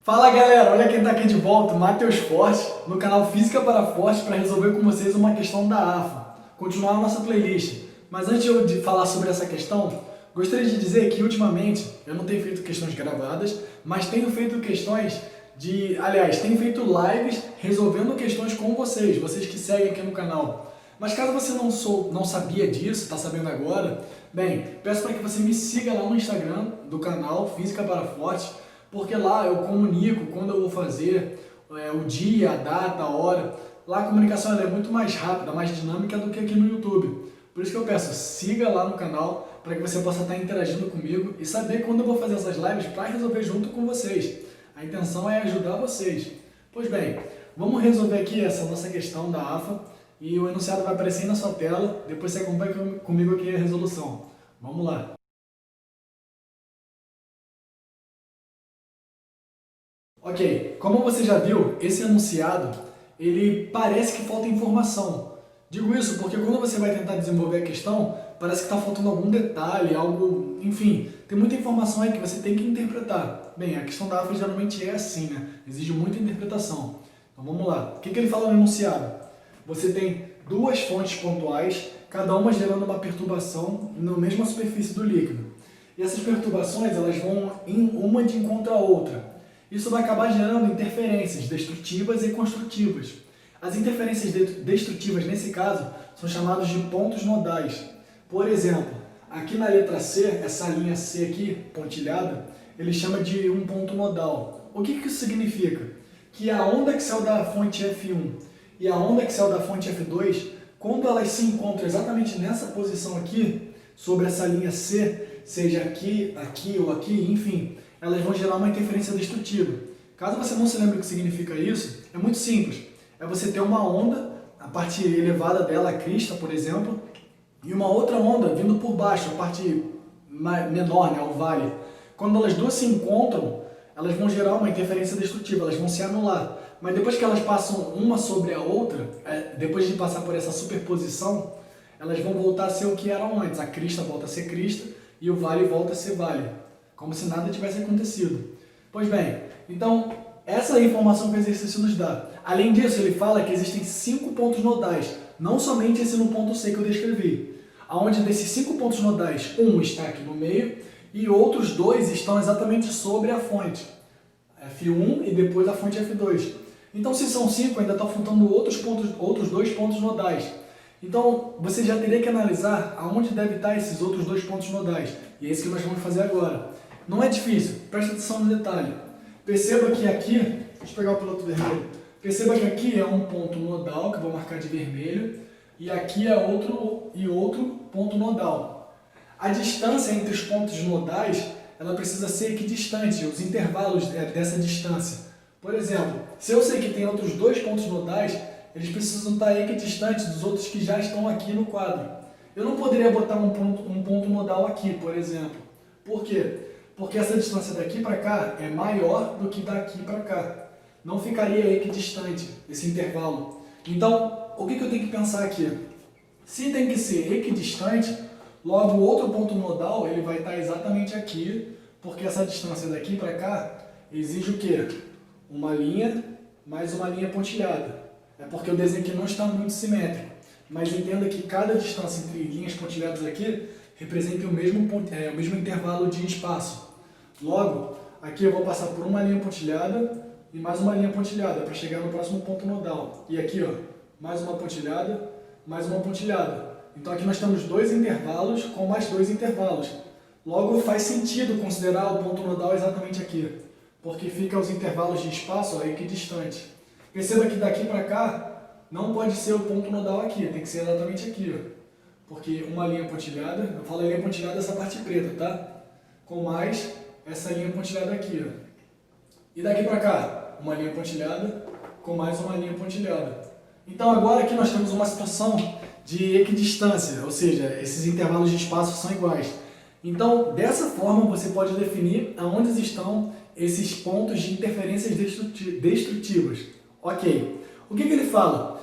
Fala galera, olha quem tá aqui de volta, Matheus Forte, no canal Física para Forte, para resolver com vocês uma questão da AFA, continuar a nossa playlist. Mas antes de falar sobre essa questão, gostaria de dizer que ultimamente eu não tenho feito questões gravadas, mas tenho feito questões tenho feito lives resolvendo questões com vocês que seguem aqui no canal. Mas caso você não sabia disso, está sabendo agora, bem, peço para que você me siga lá no Instagram do canal Física para Forte, porque lá eu comunico quando eu vou fazer, o dia, a data, a hora. Lá a comunicação é muito mais rápida, mais dinâmica do que aqui no YouTube. Por isso que eu peço, siga lá no canal para que você possa estar interagindo comigo e saber quando eu vou fazer essas lives para resolver junto com vocês. A intenção é ajudar vocês. Pois bem, vamos resolver aqui essa nossa questão da AFA e o enunciado vai aparecer aí na sua tela, depois você acompanha comigo aqui a resolução. Vamos lá. Ok, como você já viu, esse enunciado, ele parece que falta informação. Digo isso porque quando você vai tentar desenvolver a questão, parece que está faltando algum detalhe, algo, enfim, tem muita informação aí que você tem que interpretar. Bem, a questão da AFA geralmente é assim, né? Exige muita interpretação. Então vamos lá. O que ele fala no enunciado? Você tem duas fontes pontuais, cada uma gerando uma perturbação na mesma superfície do líquido. E essas perturbações, elas vão uma de encontro à outra. Isso vai acabar gerando interferências destrutivas e construtivas. As interferências destrutivas, nesse caso, são chamadas de pontos nodais. Por exemplo, aqui na letra C, essa linha C aqui, pontilhada, ele chama de um ponto nodal. O que isso significa? Que a onda que saiu da fonte F1 e a onda que saiu da fonte F2, quando elas se encontram exatamente nessa posição aqui, sobre essa linha C, seja aqui, aqui ou aqui, enfim, elas vão gerar uma interferência destrutiva. Caso você não se lembre o que significa isso, é muito simples. É você ter uma onda, a parte elevada dela, a crista, por exemplo, e uma outra onda vindo por baixo, a parte menor, né, o vale. Quando elas duas se encontram, elas vão gerar uma interferência destrutiva, elas vão se anular. Mas depois que elas passam uma sobre a outra, depois de passar por essa superposição, elas vão voltar a ser o que eram antes. A crista volta a ser crista e o vale volta a ser vale, como se nada tivesse acontecido. Pois bem, então essa é a informação que o exercício nos dá. Além disso, ele fala que existem 5 pontos nodais, não somente esse no ponto C que eu descrevi, onde desses 5 pontos nodais, um está aqui no meio e outros 2 estão exatamente sobre a fonte, F1 e depois a fonte F2. Então, se são 5, ainda está faltando outros 2 pontos nodais. Então, você já teria que analisar aonde deve estar esses outros 2 pontos nodais. E é isso que nós vamos fazer agora. Não é difícil, presta atenção no detalhe. Perceba que aqui, deixa eu pegar o piloto vermelho. Perceba que aqui é um ponto nodal, que eu vou marcar de vermelho, e aqui é outro ponto nodal. A distância entre os pontos nodais, ela precisa ser equidistante, os intervalos dessa distância. Por exemplo, se eu sei que tem outros 2 pontos nodais, eles precisam estar equidistantes dos outros que já estão aqui no quadro. Eu não poderia botar um ponto nodal aqui, por exemplo. Por quê? Porque essa distância daqui para cá é maior do que daqui para cá. Não ficaria equidistante esse intervalo. Então, o que eu tenho que pensar aqui? Se tem que ser equidistante, logo o outro ponto nodal ele vai estar exatamente aqui, porque essa distância daqui para cá exige o quê? Uma linha mais uma linha pontilhada. É porque o desenho aqui não está muito simétrico. Mas entenda que cada distância entre linhas pontilhadas aqui representa o mesmo intervalo de espaço. Logo, aqui eu vou passar por uma linha pontilhada e mais uma linha pontilhada para chegar no próximo ponto nodal. E aqui, ó, mais uma pontilhada, mais uma pontilhada. Então aqui nós temos 2 intervalos com mais 2 intervalos. Logo, faz sentido considerar o ponto nodal exatamente aqui, porque fica os intervalos de espaço equidistante. Perceba que daqui para cá não pode ser o ponto nodal aqui, tem que ser exatamente aqui, ó. Porque uma linha pontilhada, eu falo linha pontilhada essa parte preta, tá? Com mais essa linha pontilhada aqui, ó. E daqui para cá, uma linha pontilhada com mais uma linha pontilhada. Então agora aqui nós temos uma situação de equidistância, ou seja, esses intervalos de espaço são iguais. Então, dessa forma, você pode definir aonde estão esses pontos de interferências destrutivas. Ok. O que ele fala?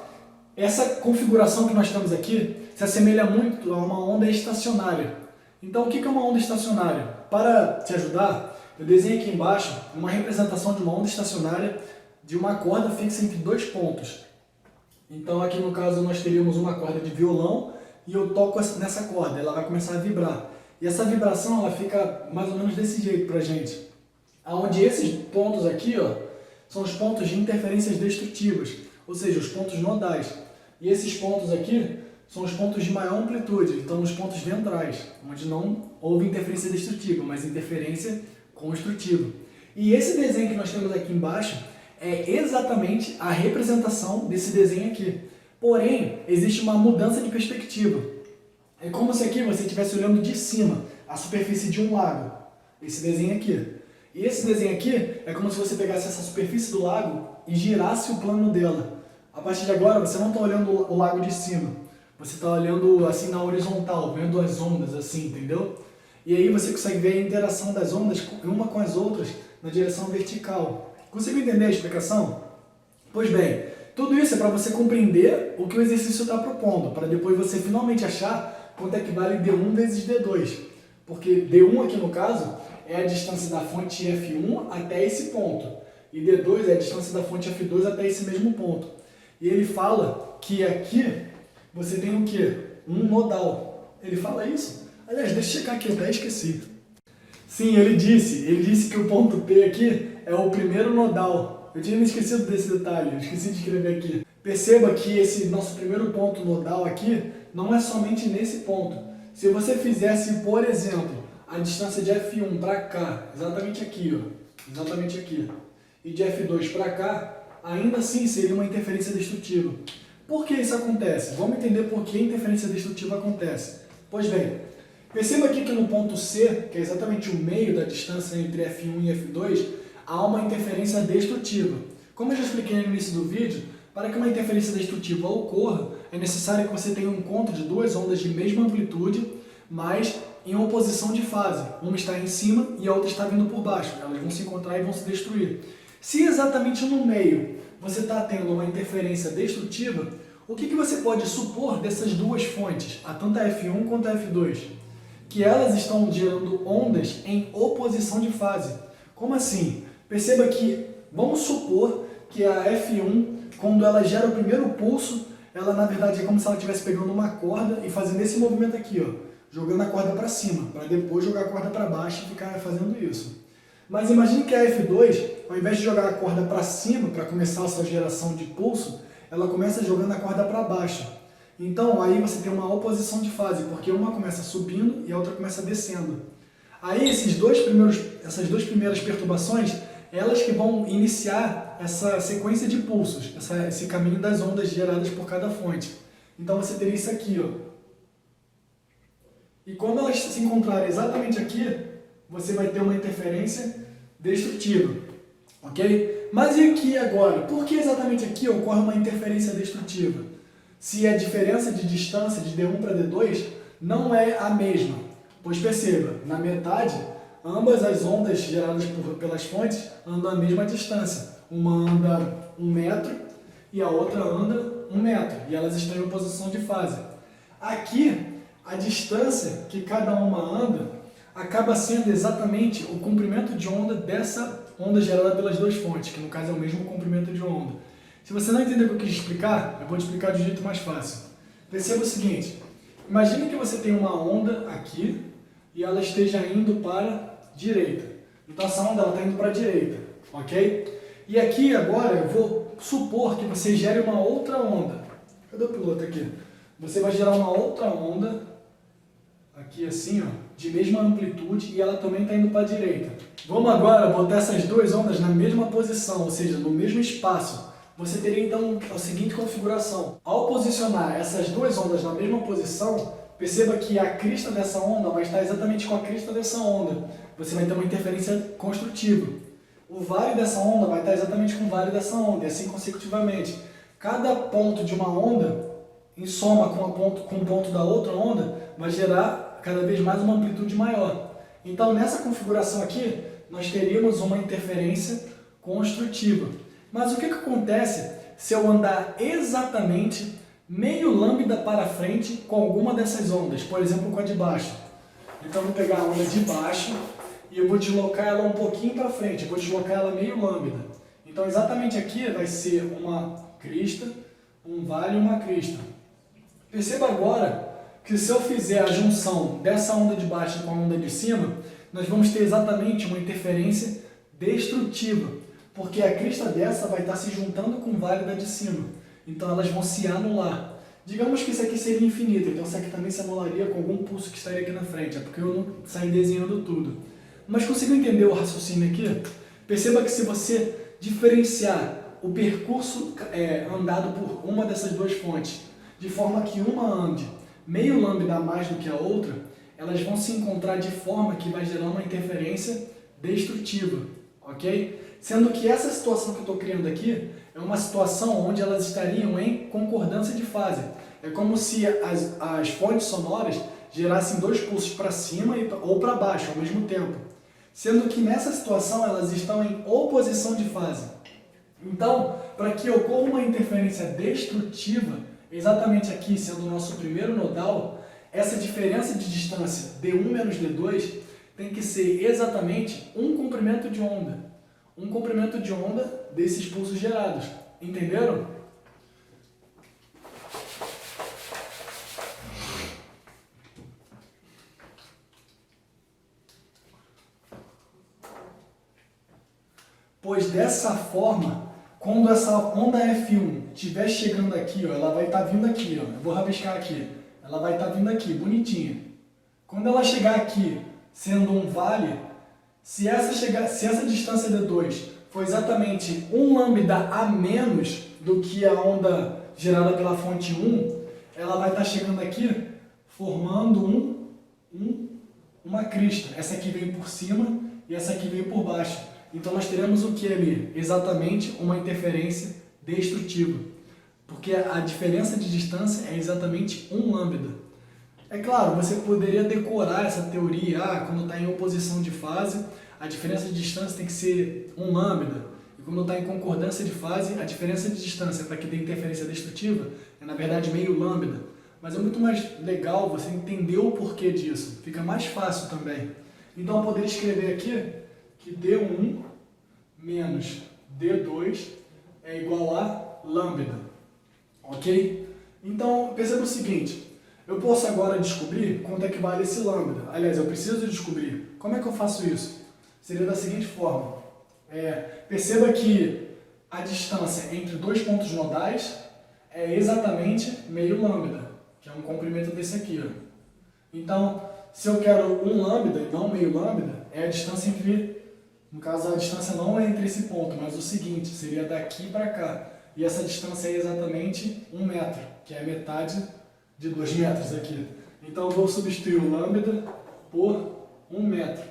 Essa configuração que nós temos aqui se assemelha muito a uma onda estacionária. Então, o que é uma onda estacionária? Para te ajudar, eu desenhei aqui embaixo uma representação de uma onda estacionária de uma corda fixa entre dois pontos. Então aqui no caso nós teríamos uma corda de violão e eu toco nessa corda, ela vai começar a vibrar. E essa vibração ela fica mais ou menos desse jeito pra gente. Onde esses pontos aqui, ó, são os pontos de interferências destrutivas, ou seja, os pontos nodais. E esses pontos aqui são os pontos de maior amplitude, então os pontos ventrais, onde não houve interferência destrutiva, mas interferência construtiva. E esse desenho que nós temos aqui embaixo é exatamente a representação desse desenho aqui. Porém, existe uma mudança de perspectiva. É como se aqui você estivesse olhando de cima a superfície de um lago, esse desenho aqui. E esse desenho aqui é como se você pegasse essa superfície do lago e girasse o plano dela. A partir de agora você não está olhando o lago de cima, você está olhando assim na horizontal, vendo as ondas assim, entendeu? E aí você consegue ver a interação das ondas uma com as outras na direção vertical. Conseguiu entender a explicação? Pois bem, tudo isso é para você compreender o que o exercício está propondo, para depois você finalmente achar quanto é que vale D1 vezes D2. Porque D1 aqui no caso é a distância da fonte F1 até esse ponto. E D2 é a distância da fonte F2 até esse mesmo ponto. E ele fala que aqui você tem o quê? Um nodal. Ele fala isso? Aliás, deixa eu checar aqui, eu até esqueci. Sim, ele disse que o ponto P aqui é o primeiro nodal. Eu tinha me esquecido desse detalhe, eu esqueci de escrever aqui. Perceba que esse nosso primeiro ponto nodal aqui não é somente nesse ponto. Se você fizesse, por exemplo, a distância de F1 para cá, exatamente aqui, ó, exatamente aqui, e de F2 para cá, ainda assim seria uma interferência destrutiva. Por que isso acontece? Vamos entender por que a interferência destrutiva acontece. Pois bem, perceba aqui que no ponto C, que é exatamente o meio da distância entre F1 e F2, há uma interferência destrutiva. Como eu já expliquei no início do vídeo, para que uma interferência destrutiva ocorra, é necessário que você tenha um encontro de duas ondas de mesma amplitude, mas em oposição de fase. Uma está em cima e a outra está vindo por baixo. Elas vão se encontrar e vão se destruir. Se exatamente no meio você está tendo uma interferência destrutiva, o que você pode supor dessas duas fontes, tanto a F1 quanto a F2? Que elas estão gerando ondas em oposição de fase. Como assim? Perceba que, vamos supor que a F1, quando ela gera o primeiro pulso, ela na verdade é como se ela estivesse pegando uma corda e fazendo esse movimento aqui, ó, jogando a corda para cima, para depois jogar a corda para baixo e ficar fazendo isso. Mas imagine que a F2, ao invés de jogar a corda para cima, para começar essa geração de pulso, ela começa jogando a corda para baixo. Então aí você tem uma oposição de fase, porque uma começa subindo e a outra começa descendo. Aí essas duas primeiras perturbações, elas que vão iniciar essa sequência de pulsos, esse caminho das ondas geradas por cada fonte. Então você teria isso aqui, ó. E quando elas se encontrarem exatamente aqui, você vai ter uma interferência destrutiva, ok? Mas e aqui agora? Por que exatamente aqui ocorre uma interferência destrutiva? Se a diferença de distância de D1 para D2 não é a mesma. Pois perceba, na metade, ambas as ondas geradas pelas fontes andam a mesma distância. Uma anda 1 metro e a outra anda 1 metro. E elas estão em oposição de fase. Aqui, a distância que cada uma anda acaba sendo exatamente o comprimento de onda dessa onda gerada pelas duas fontes, que no caso é o mesmo comprimento de onda. Se você não entender o que eu quis explicar, eu vou te explicar de um jeito mais fácil. Perceba o seguinte, imagine que você tem uma onda aqui e ela esteja indo para a direita. Então essa onda está indo para a direita, ok? E aqui agora eu vou supor que você gere uma outra onda. Cadê o piloto aqui? Você vai gerar uma outra onda, aqui assim, ó, de mesma amplitude, e ela também está indo para a direita. Vamos agora botar essas duas ondas na mesma posição, ou seja, no mesmo espaço. Você teria então a seguinte configuração. Ao posicionar essas duas ondas na mesma posição, perceba que a crista dessa onda vai estar exatamente com a crista dessa onda. Você vai ter uma interferência construtiva. O vale dessa onda vai estar exatamente com o vale dessa onda, e assim consecutivamente. Cada ponto de uma onda, em soma com o ponto da outra onda, vai gerar cada vez mais uma amplitude maior. Então, nessa configuração aqui, nós teríamos uma interferência construtiva. Mas o que acontece se eu andar exatamente meio lambda para frente com alguma dessas ondas? Por exemplo, com a de baixo. Então, eu vou pegar a onda de baixo e eu vou deslocar ela um pouquinho para frente, eu vou deslocar ela meio lambda. Então exatamente aqui vai ser uma crista, um vale e uma crista. Perceba agora que se eu fizer a junção dessa onda de baixo com a onda de cima, nós vamos ter exatamente uma interferência destrutiva, porque a crista dessa vai estar se juntando com o vale da de cima. Então elas vão se anular. Digamos que isso aqui seria infinito, então isso aqui também se anularia com algum pulso que estaria aqui na frente, é porque eu não saí desenhando tudo. Mas conseguiu entender o raciocínio aqui? Perceba que se você diferenciar o percurso andado por uma dessas duas fontes, de forma que uma ande meio lambda a mais do que a outra, elas vão se encontrar de forma que vai gerar uma interferência destrutiva, ok? Sendo que essa situação que eu estou criando aqui é uma situação onde elas estariam em concordância de fase. É como se as fontes sonoras gerassem dois pulsos para cima ou para baixo ao mesmo tempo. Sendo que nessa situação elas estão em oposição de fase. Então, para que ocorra uma interferência destrutiva, exatamente aqui sendo o nosso primeiro nodal, essa diferença de distância D1 menos D2 tem que ser exatamente um comprimento de onda. Um comprimento de onda desses pulsos gerados. Entenderam? Pois dessa forma, quando essa onda F1 estiver chegando aqui, ó, ela vai estar vindo aqui, ó, eu vou rabiscar aqui, ela vai estar vindo aqui, bonitinha. Quando ela chegar aqui, sendo um vale, se essa distância D2 for exatamente um lambda a menos do que a onda gerada pela fonte 1, ela vai estar chegando aqui formando uma crista. Essa aqui veio por cima e essa aqui veio por baixo. Então nós teremos o que ali? Exatamente uma interferência destrutiva. Porque a diferença de distância é exatamente um lambda. É claro, você poderia decorar essa teoria, quando está em oposição de fase, a diferença de distância tem que ser um lambda. E quando está em concordância de fase, a diferença de distância para que dê interferência destrutiva é na verdade meio lambda. Mas é muito mais legal você entender o porquê disso. Fica mais fácil também. Então eu poderia escrever aqui que D1 menos D2 é igual a lambda. Ok? Então perceba o seguinte. Eu posso agora descobrir quanto é que vale esse lambda. Aliás, eu preciso descobrir. Como é que eu faço isso? Seria da seguinte forma. Perceba que a distância entre dois pontos nodais é exatamente meio lambda, que é um comprimento desse aqui. Ó. Então, se eu quero um lambda e não meio lambda, é a distância entre... No caso, a distância não é entre esse ponto, mas o seguinte, seria daqui para cá. E essa distância é exatamente 1 metro, que é metade de 2 metros aqui. Então eu vou substituir o lambda por 1 metro.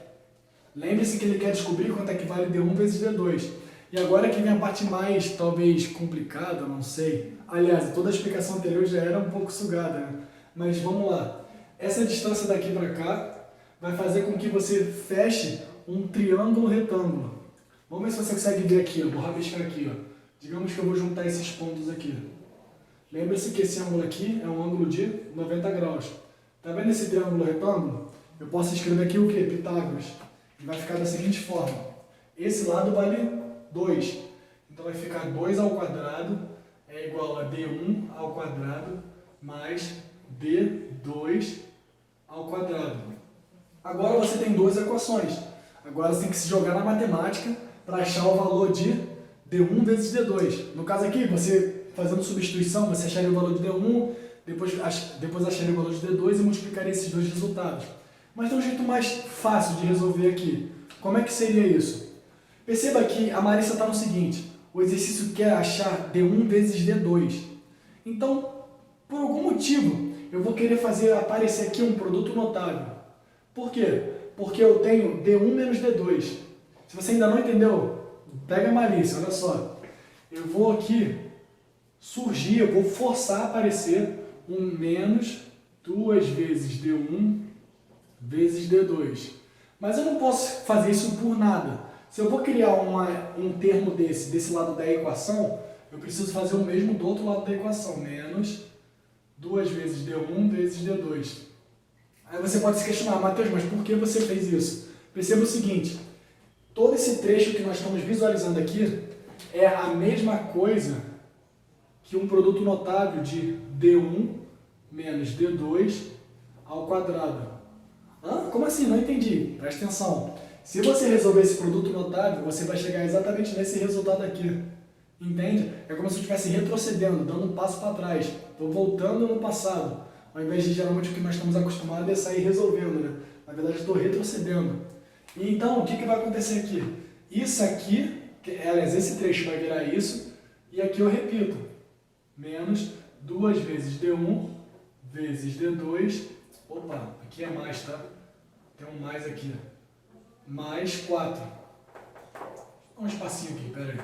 Lembre-se que ele quer descobrir quanto é que vale D1 vezes D2. E agora que vem a parte mais, talvez, complicada, não sei. Aliás, toda a explicação anterior já era um pouco sugada, né? Mas vamos lá. Essa distância daqui para cá vai fazer com que você feche um triângulo retângulo. Vamos ver se você consegue ver aqui, ó. Vou rabiscar aqui, ó. Digamos que eu vou juntar esses pontos aqui. Lembre-se que esse ângulo aqui é um ângulo de 90 graus. Tá vendo esse triângulo retângulo? Eu posso escrever aqui o quê? Pitágoras. E vai ficar da seguinte forma. Esse lado vale 2. Então vai ficar 2 ao quadrado é igual a D1 ao quadrado mais D2 ao quadrado. Agora você tem duas equações. Agora você tem que se jogar na matemática para achar o valor de D1 vezes D2. No caso aqui, você fazendo substituição, você acharia o valor de D1, depois acharia o valor de D2 e multiplicaria esses dois resultados. Mas tem um jeito mais fácil de resolver aqui. Como é que seria isso? Perceba que a Marissa está no seguinte, o exercício quer achar D1 vezes D2. Então, por algum motivo, eu vou querer fazer aparecer aqui um produto notável. Por quê? Porque eu tenho D1 menos D2. Se você ainda não entendeu, pega a malícia, olha só. Eu vou aqui eu vou forçar a aparecer um menos 2 vezes D1 vezes D2. Mas eu não posso fazer isso por nada. Se eu vou criar um termo desse lado da equação, eu preciso fazer o mesmo do outro lado da equação, menos 2 vezes D1 vezes D2. Aí você pode se questionar, Matheus, mas por que você fez isso? Perceba o seguinte, todo esse trecho que nós estamos visualizando aqui é a mesma coisa que um produto notável de D1 menos D2 ao quadrado. Como assim? Não entendi. Presta atenção. Se você resolver esse produto notável, você vai chegar exatamente nesse resultado aqui. Entende? É como se eu estivesse retrocedendo, dando um passo para trás. Estou voltando no passado. Ao invés de geralmente o que nós estamos acostumados é sair resolvendo, né? Na verdade, eu estou retrocedendo. E então, o que vai acontecer aqui? Isso aqui, aliás, esse trecho vai virar isso, e aqui eu repito. Menos 2 vezes D1 vezes D2. Opa, aqui é mais, tá? Tem um mais aqui. Mais 4. Um espacinho aqui, pera aí.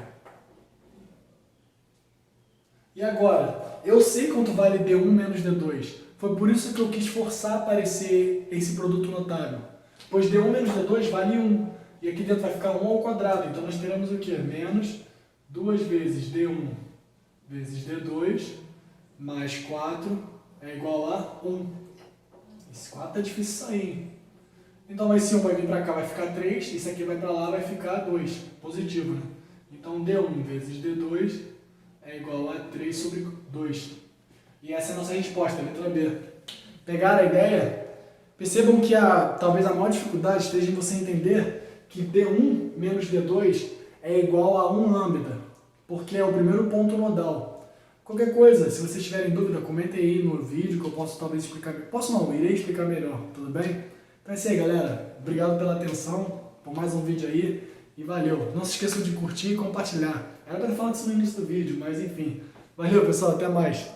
E agora, eu sei quanto vale D1 menos D2. Foi por isso que eu quis forçar a aparecer esse produto notável. Pois D1 menos D2 vale 1. E aqui dentro vai ficar 1 ao quadrado. Então nós teremos o quê? Menos 2 vezes D1 vezes D2 mais 4 é igual a 1. Esse 4 é difícil sair, hein? Então esse 1 vai vir para cá, vai ficar 3. Esse aqui vai para lá, vai ficar 2. Positivo, né? Então D1 vezes D2 é igual a 3 sobre 2. E essa é a nossa resposta, letra B. Pegaram a ideia? Percebam que talvez a maior dificuldade esteja em você entender que D1 menos D2 é igual a 1 lambda, porque é o primeiro ponto nodal. Qualquer coisa, se vocês tiverem dúvida, comentem aí no vídeo que eu posso talvez explicar. Posso não, irei explicar melhor, tudo bem? Então é isso aí, galera. Obrigado pela atenção, por mais um vídeo aí e valeu. Não se esqueçam de curtir e compartilhar. Era para falar disso no início do vídeo, mas enfim. Valeu, pessoal, até mais.